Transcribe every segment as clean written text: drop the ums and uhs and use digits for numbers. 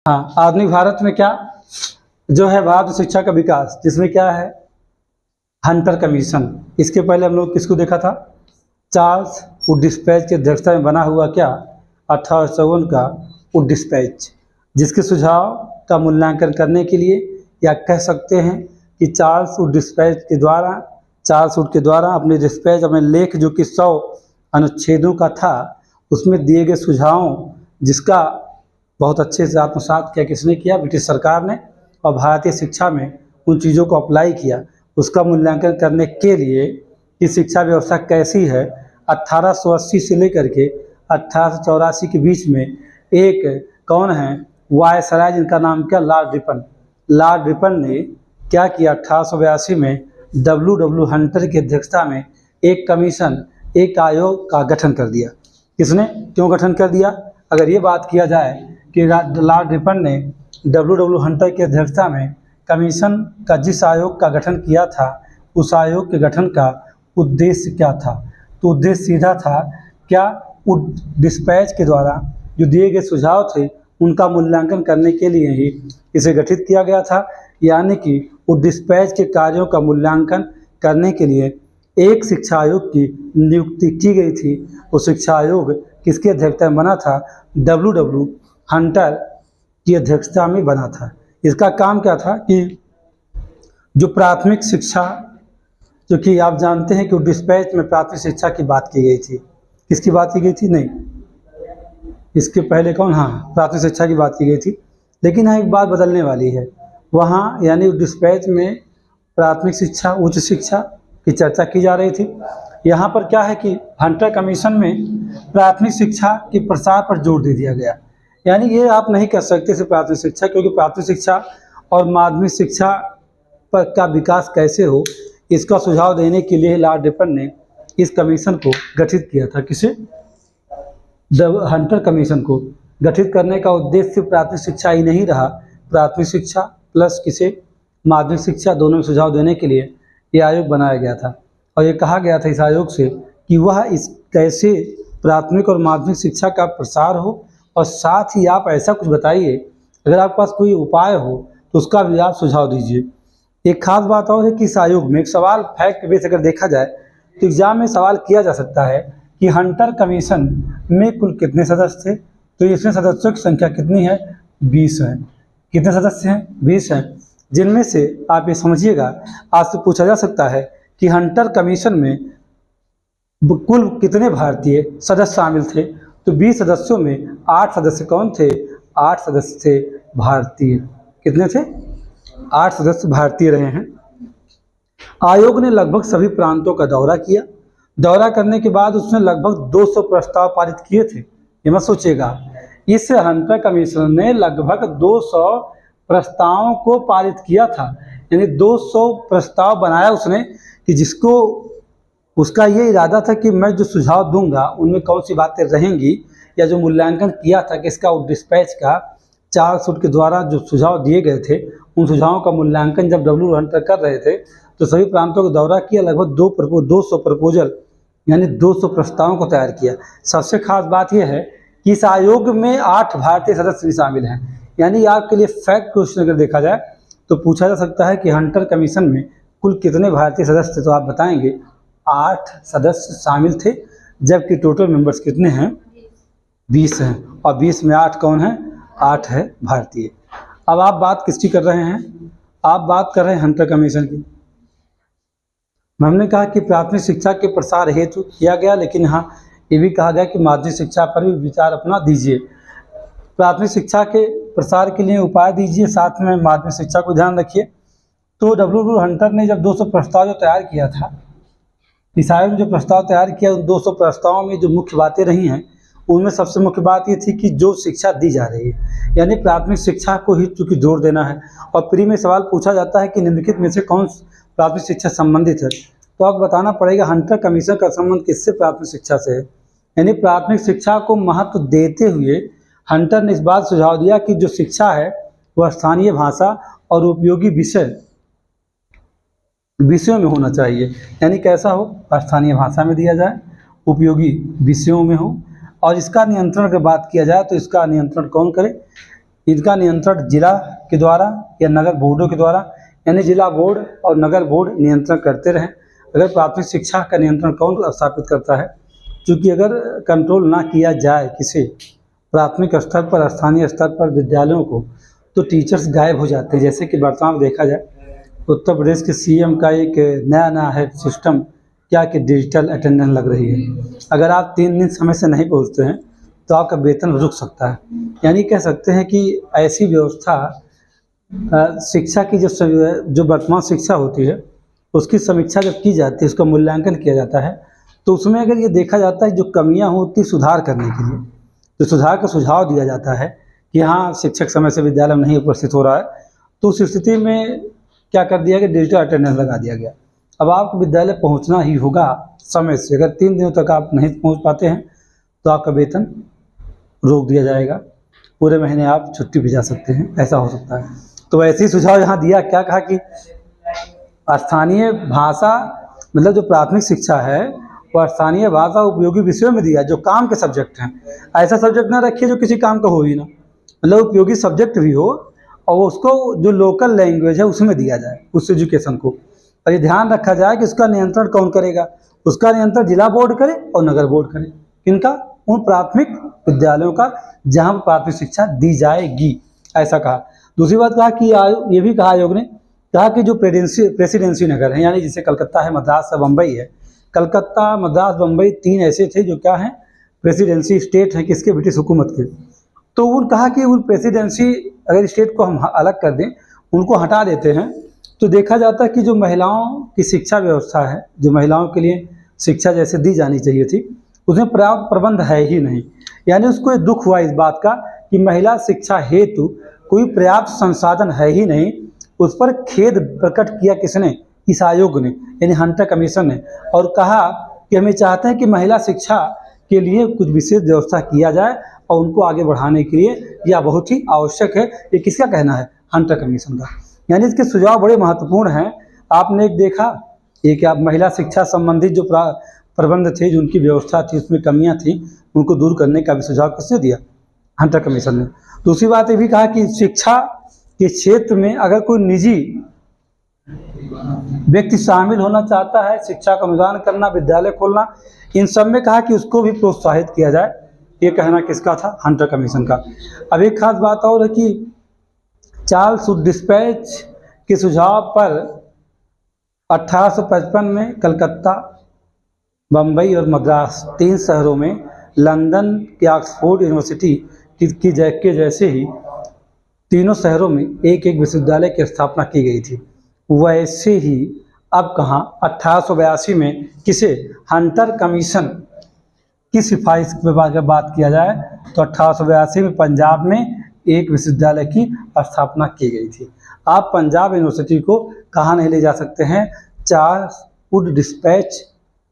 हाँ, आधुनिक भारत में क्या जो है भारत शिक्षा का विकास, जिसमें क्या है हंटर कमीशन। इसके पहले हम लोग किसको देखा था, चार्ल्स वुड-डिस्पैच की अध्यक्षता में बना हुआ क्या 1854 का वुड-डिस्पैच, जिसके सुझाव का मूल्यांकन करने के लिए या कह सकते हैं कि चार्ल्स वुड के द्वारा अपने डिस्पैच अपने लेख जो कि 100 अनुच्छेदों का था, उसमें दिए गए सुझावों जिसका बहुत अच्छे से आत्मसात किया किसने किया, ब्रिटिश सरकार ने, और भारतीय शिक्षा में उन चीज़ों को अप्लाई किया। उसका मूल्यांकन करने के लिए कि शिक्षा व्यवस्था कैसी है, 1880 से लेकर के 1884 के बीच में एक कौन है वायसराय, जिनका नाम क्या लॉर्ड रिपन ने क्या किया 1882 में डब्ल्यू हंटर की अध्यक्षता में एक कमीशन, एक आयोग का गठन कर दिया। किसने क्यों गठन कर दिया, अगर ये बात किया जाए कि लॉर्ड रिपन ने डब्ल्यू हंटर की अध्यक्षता में कमीशन का जिस आयोग का गठन किया था, उस आयोग के गठन का उद्देश्य क्या था, तो उद्देश्य सीधा था क्या डिस्पैच के द्वारा जो दिए गए सुझाव थे उनका मूल्यांकन करने के लिए ही इसे गठित किया गया था। यानी कि डिस्पैच के कार्यों का मूल्यांकन करने के लिए एक शिक्षा आयोग की नियुक्ति की गई थी। वो शिक्षा आयोग किसकी अध्यक्षता में बना था, डब्ल्यू हंटर की अध्यक्षता में बना था। इसका काम क्या था कि जो प्राथमिक शिक्षा, जो कि आप जानते हैं कि डिस्पैच में प्राथमिक शिक्षा की बात की गई थी, किसकी बात की गई थी, नहीं इसके पहले कौन, हाँ प्राथमिक शिक्षा की बात की गई थी। लेकिन यहाँ एक बात बदलने वाली है, वहाँ यानी डिस्पैच में प्राथमिक शिक्षा उच्च शिक्षा की चर्चा की जा रही थी। यहाँ पर क्या है कि हंटर कमीशन में प्राथमिक शिक्षा के प्रसार पर जोर दे दिया गया। यानी ये आप नहीं कह सकते सिर्फ प्राथमिक शिक्षा, क्योंकि प्राथमिक शिक्षा और माध्यमिक शिक्षा पर का विकास कैसे हो, इसका सुझाव देने के लिए लॉर्ड रिपन ने इस कमीशन को गठित किया था। किसे, हंटर कमीशन को गठित करने का उद्देश्य सिर्फ प्राथमिक शिक्षा ही नहीं रहा, प्राथमिक शिक्षा प्लस किसे माध्यमिक शिक्षा दोनों में सुझाव देने के लिए ये आयोग बनाया गया था। और ये कहा गया था इस आयोग से कि वह इस कैसे प्राथमिक और माध्यमिक शिक्षा का प्रसार हो, और साथ ही आप ऐसा कुछ बताइए, अगर आपके पास कोई उपाय हो तो उसका भी आप सुझाव दीजिए। एक खास बात और है कि इस आयोग में एक सवाल फैक्ट बेस अगर देखा जाए तो एग्जाम में सवाल किया जा सकता है कि हंटर कमीशन में कुल कितने सदस्य थे, तो इसमें सदस्यों की संख्या कितनी है, 20 है। कितने सदस्य हैं, 20 हैं। जिनमें से आप ये समझिएगा, आपसे पूछा जा सकता है कि हंटर कमीशन में कुल कितने भारतीय सदस्य शामिल थे, तो 20 सदस्यों में 8 सदस्य कौन थे, 8 सदस्य थे भारतीय। कितने थे, 8 सदस्य भारतीय रहे हैं। आयोग ने लगभग सभी प्रांतों का दौरा किया। दौरा करने के बाद उसने लगभग 200 प्रस्ताव पारित किए थे। ये मत सोचिएगा, इस हंटर कमीशन ने लगभग 200 प्रस्तावों को पारित किया था। यानी 200 प्रस्ताव बनाया उसने कि जिसको उसका ये इरादा था कि मैं जो सुझाव दूंगा उनमें कौन सी बातें रहेंगी, या जो मूल्यांकन किया था कि इसका डिस्पैच का चार्ल्स वुड के द्वारा जो सुझाव दिए गए थे, उन सुझावों का मूल्यांकन जब डब्ल्यू हंटर कर रहे थे तो सभी प्रांतों का दौरा किया, लगभग 200 प्रपोजल यानी 200 प्रस्तावों को तैयार किया। सबसे खास बात यह है कि इस आयोग में 8 भारतीय सदस्य भी शामिल हैं। यानी आपके लिए फैक्ट क्वेश्चन अगर देखा जाए तो पूछा जा सकता है कि हंटर कमीशन में कुल कितने भारतीय सदस्य थे, तो आप बताएंगे 8 सदस्य शामिल थे, जबकि टोटल मेंबर्स कितने हैं, 20 हैं, और 20 में 8 कौन है, 8 है भारतीय। अब आप बात किसकी कर रहे हैं, आप बात कर रहे हैं हंटर कमीशन की। हमने कहा कि प्राथमिक शिक्षा के प्रसार हेतु किया गया, लेकिन यहाँ ये भी कहा गया कि माध्यमिक शिक्षा पर भी विचार अपना दीजिए। प्राथमिक शिक्षा के प्रसार के लिए उपाय दीजिए, साथ में माध्यमिक शिक्षा को ध्यान रखिए। तो डब्ल्यू हंटर ने जब 200 प्रस्ताव जो तैयार किया था, इस आयोग ने जो प्रस्ताव तैयार किया, उन 200 प्रस्तावों में जो मुख्य बातें रही हैं, उनमें सबसे मुख्य बात ये थी कि जो शिक्षा दी जा रही है, यानी प्राथमिक शिक्षा को ही चूँकि जोर देना है, और प्री में सवाल पूछा जाता है कि निम्नलिखित में से कौन प्राथमिक शिक्षा संबंधित है, तो आपको बताना पड़ेगा हंटर कमीशन का संबंध किससे, प्राथमिक शिक्षा से है। यानी प्राथमिक शिक्षा को महत्व देते हुए हंटर ने इस बात सुझाव दिया कि जो शिक्षा है वह स्थानीय भाषा और उपयोगी विषयों में होना चाहिए। यानी कैसा हो, स्थानीय भाषा में दिया जाए, उपयोगी विषयों में हो, और इसका नियंत्रण की बात किया जाए तो इसका नियंत्रण कौन करे, इनका नियंत्रण जिला के द्वारा या नगर बोर्डों के द्वारा, यानी जिला बोर्ड और नगर बोर्ड नियंत्रण करते रहें। अगर प्राथमिक शिक्षा का नियंत्रण कौन स्थापित करता है? क्योंकि अगर कंट्रोल ना किया जाए किसी प्राथमिक स्तर पर, स्थानीय स्तर पर विद्यालयों को, तो टीचर्स गायब हो जाते हैं। जैसे कि वर्तमान में देखा जाए, उत्तर प्रदेश के सीएम का एक नया है सिस्टम, क्या कि डिजिटल अटेंडेंस लग रही है। अगर आप 3 दिन समय से नहीं पहुंचते हैं तो आपका वेतन रुक सकता है। यानी कह सकते हैं कि ऐसी व्यवस्था शिक्षा की जो वर्तमान शिक्षा होती है उसकी समीक्षा जब की जाती है, उसका मूल्यांकन किया जाता है, तो उसमें अगर ये देखा जाता है जो कमियां होती सुधार करने के लिए, तो सुधार का सुझाव दिया जाता है कि हाँ शिक्षक समय से विद्यालय में नहीं उपस्थित हो रहा है, तो उस स्थिति में क्या कर दिया गया, डिजिटल अटेंडेंस लगा दिया गया। अब आपको विद्यालय पहुंचना ही होगा समय से। अगर 3 दिनों तक आप नहीं पहुंच पाते हैं तो आपका वेतन रोक दिया जाएगा, पूरे महीने आप छुट्टी भी जा सकते हैं, ऐसा हो सकता है। तो ऐसे ही सुझाव यहाँ दिया, क्या कहा कि स्थानीय भाषा, मतलब जो प्राथमिक शिक्षा है वह स्थानीय भाषा उपयोगी विषयों में दिया, जो काम के सब्जेक्ट हैं। ऐसा सब्जेक्ट ना रखिए जो किसी काम का हो ही ना, मतलब उपयोगी सब्जेक्ट भी हो और उसको जो लोकल लैंग्वेज है उसमें दिया जाए उस एजुकेशन को। और ये ध्यान रखा जाए कि उसका नियंत्रण कौन करेगा, उसका नियंत्रण जिला बोर्ड करे और नगर बोर्ड करे। किनका? उन प्राथमिक विद्यालयों का जहाँ पर प्राथमिक शिक्षा दी जाएगी, ऐसा कहा। दूसरी बात कहा कि ये भी कहा आयोग ने, कहा कि जो प्रेसिडेंसी नगर हैं, यानी जैसे कलकत्ता है, मद्रास है, बम्बई है। कलकत्ता, मद्रास, बम्बई 3 ऐसे थे जो क्या हैं, प्रेसिडेंसी स्टेट हैं किसके, ब्रिटिश हुकूमत के। तो उन कहा कि उन प्रेसिडेंसी अगर स्टेट को हम अलग कर दें, उनको हटा देते हैं, तो देखा जाता है कि जो महिलाओं की शिक्षा व्यवस्था है, जो महिलाओं के लिए शिक्षा जैसे दी जानी चाहिए थी, उसमें पर्याप्त प्रबंध है ही नहीं। यानी उसको दुख हुआ इस बात का कि महिला शिक्षा हेतु कोई पर्याप्त संसाधन है ही नहीं। उस पर खेद प्रकट किया किसने? इस आयोग ने, यानी हंटर कमीशन ने, और कहा कि हमें चाहते हैं कि महिला शिक्षा के लिए कुछ विशेष व्यवस्था किया जाए और उनको आगे बढ़ाने के लिए यह बहुत ही आवश्यक है। ये किसका कहना है? हंटर कमीशन का। यानी इसके सुझाव बड़े महत्वपूर्ण हैं। आपने एक देखा, एक आप महिला शिक्षा संबंधित जो प्रबंध थे, जो उनकी व्यवस्था थी, उसमें कमियां थी, उनको दूर करने का भी सुझाव किसने दिया? हंटर कमीशन ने। दूसरी बात ये भी कहा कि शिक्षा के क्षेत्र में अगर कोई निजी व्यक्ति शामिल होना चाहता है, शिक्षा का अनुदान करना, विद्यालय खोलना, इन सब में कहा कि उसको भी प्रोत्साहित किया जाए। ये कहना किसका था? हंटर कमीशन का। अब एक खास बात और है कि चार्ल्स वुड डिस्पैच के सुझाव पर 1855 में कलकत्ता, बम्बई और मद्रास 3 शहरों में, लंदन की ऑक्सफोर्ड यूनिवर्सिटी के जैसे ही तीनों शहरों में एक एक विश्वविद्यालय की स्थापना की गई थी। वैसे ही अब कहाँ 1882 में किसे? हंटर कमीशन की सिफारिश पे अगर बात किया जाए तो 1882 में पंजाब में एक विश्वविद्यालय की स्थापना की गई थी। आप पंजाब यूनिवर्सिटी को कहाँ नहीं ले जा सकते हैं? चार्ल्स वुड डिस्पैच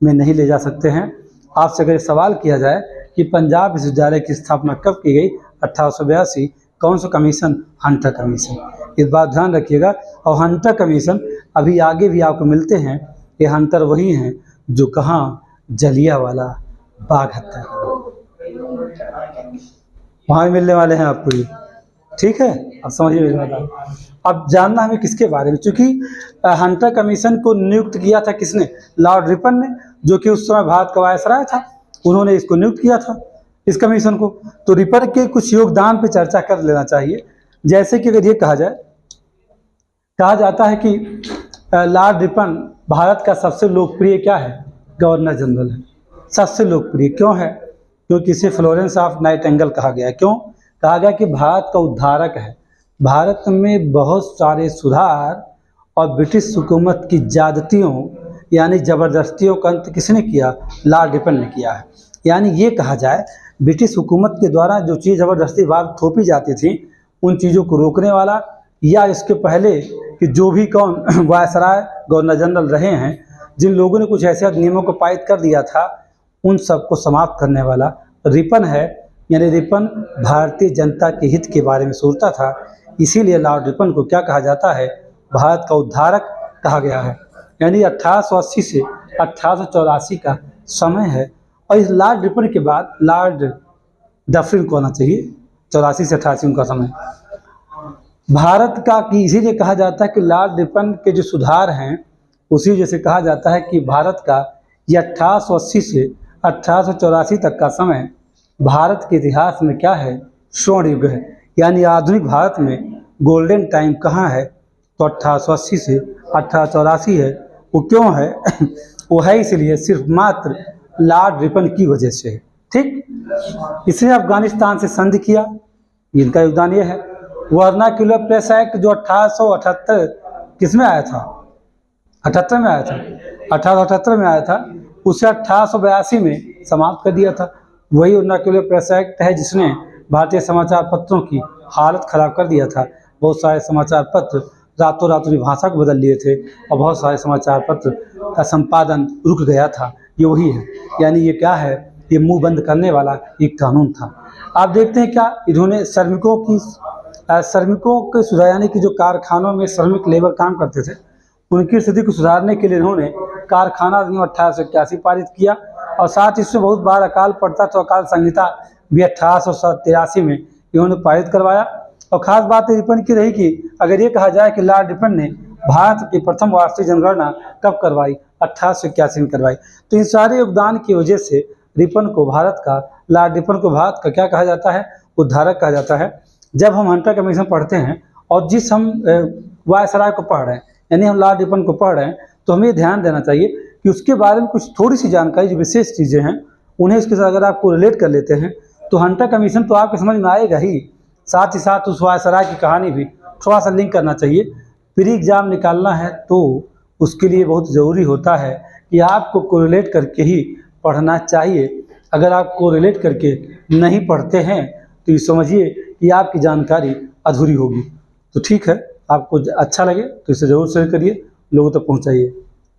में नहीं ले जा सकते हैं। आपसे अगर सवाल किया जाए कि पंजाब विश्वविद्यालय की स्थापना कब की गई? 1882। कौन सा कमीशन? Hunter commission. इस बात ध्यान रखिएगा। और हंटर कमीशन अभी आगे भी आपको मिलते हैं। ये हंटर वही हैं जो कहाँ, जलियांवाला बाग हत्याकांड, वहाँ भी मिलने वाले हैं आपको ये। ठीक है, अब समझिए मेरी बात। अब जानना हमें किसके बारे में, क्योंकि हंटर कमीशन को नियुक्त किया था किसने? लॉर्ड रिपन ने, जो कि उस समय भारत का वायसराय था। उन्होंने इसको नियुक्त किया था, इस कमीशन को। तो रिपन के कुछ योगदान पे चर्चा कर लेना चाहिए। जैसे कि अगर ये कहा जाता है कि लॉर्ड रिपन भारत का सबसे लोकप्रिय क्या है? गवर्नर जनरल है। सबसे लोकप्रिय क्यों है? क्योंकि इसे फ्लोरेंस ऑफ नाइटिंगेल कहा गया। क्यों कहा गया? कि भारत का उद्धारक है। भारत में बहुत सारे सुधार और ब्रिटिश हुकूमत की ज्यादतियों यानी ज़बरदस्तियों का अंत किसने किया? लॉर्ड रिपन ने किया है। यानी ये कहा जाए, ब्रिटिश हुकूमत के द्वारा जो चीज़ ज़बरदस्ती भारत थोपी जाती थी, उन चीज़ों को रोकने वाला, या इसके पहले कि जो भी वायसराय, गवर्नर जनरल रहे हैं, जिन लोगों ने कुछ ऐसे नियमों को पारित कर दिया था, उन सबको समाप्त करने वाला रिपन है। यानी रिपन भारतीय जनता के हित के बारे में सोचता था। इसीलिए लॉर्ड रिपन को क्या कहा जाता है? भारत का उद्धारक कहा गया है। यानी 1880 से 1884 का समय है। और इस लॉर्ड रिपन के बाद लॉर्ड डफरिन को आना चाहिए, 84 से 88 उनका समय। भारत का कि इसीलिए कहा जाता है कि लॉर्ड रिपन के जो सुधार हैं उसी जैसे कहा जाता है कि भारत का ये 1880 से 1884 तक का समय भारत के इतिहास में क्या है, स्वर्ण युग है। यानी आधुनिक भारत में गोल्डन टाइम कहाँ है, तो 1880 से 1884 है। वो क्यों है वो है इसलिए सिर्फ मात्र लॉर्ड रिपन की वजह से है। ठीक, इसने अफगानिस्तान से संधि किया, इनका योगदान ये है। वर्नाक्युलर प्रेस एक्ट जो 1878 किसमें आया था, 78 में आया था, 1878 में आया था, उसे 1882 में समाप्त कर दिया था। वही वर्नाक्युलर प्रेस एक्ट है जिसने भारतीय समाचार पत्रों की हालत खराब कर दिया था। बहुत सारे समाचार पत्र रातों रात अपनी भाषा को बदल लिए थे और बहुत सारे समाचार पत्र का संपादन रुक गया था। ये वही है, यानी ये क्या है, ये मुंह बंद करने वाला एक कानून था। आप देखते हैं क्या इन्होंने श्रमिकों के सुधार, यानी कि जो कारखानों में श्रमिक लेबर काम करते थे उनकी स्थिति को सुधारने के लिए इन्होंने कारखाना अधिनियम 1881 पारित किया और साथ ही इसमें बहुत बार अकाल पड़ता तो अकाल संहिता भी 1883 में इन्होंने पारित करवाया। और ख़ास बात रिपन की रही कि अगर ये कहा जाए कि लॉर्ड रिपन ने भारत की प्रथम वार्षिक जनगणना कब करवाई, 1881 में करवाई। तो इन सारे योगदान की वजह से रिपन को लॉर्ड रिपन को भारत का क्या कहा जाता है, उद्धारक कहा जाता है। जब हम हंटर कमीशन पढ़ते हैं और जिस हम वायसराय को पढ़ रहे हैं, यानी हम लॉर्ड रिपन को पढ़ रहे हैं, तो हमें ध्यान देना चाहिए कि उसके बारे में कुछ थोड़ी सी जानकारी, जो विशेष चीज़ें हैं उन्हें इसके साथ अगर आपको रिलेट कर लेते हैं तो हंटर कमीशन तो आपके समझ में आएगा ही, साथ ही साथ उस वायसराय की कहानी भी थोड़ा सा लिंक करना चाहिए। प्री एग्जाम निकालना है तो उसके लिए बहुत ज़रूरी होता है कि आपको कोरिलेट करके ही पढ़ना चाहिए। अगर आप कोरिलेट करके नहीं पढ़ते हैं तो ये समझिए कि आपकी जानकारी अधूरी होगी। तो ठीक है, आपको अच्छा लगे तो इसे ज़रूर शेयर करिए, लोगों तक पहुँचाइए।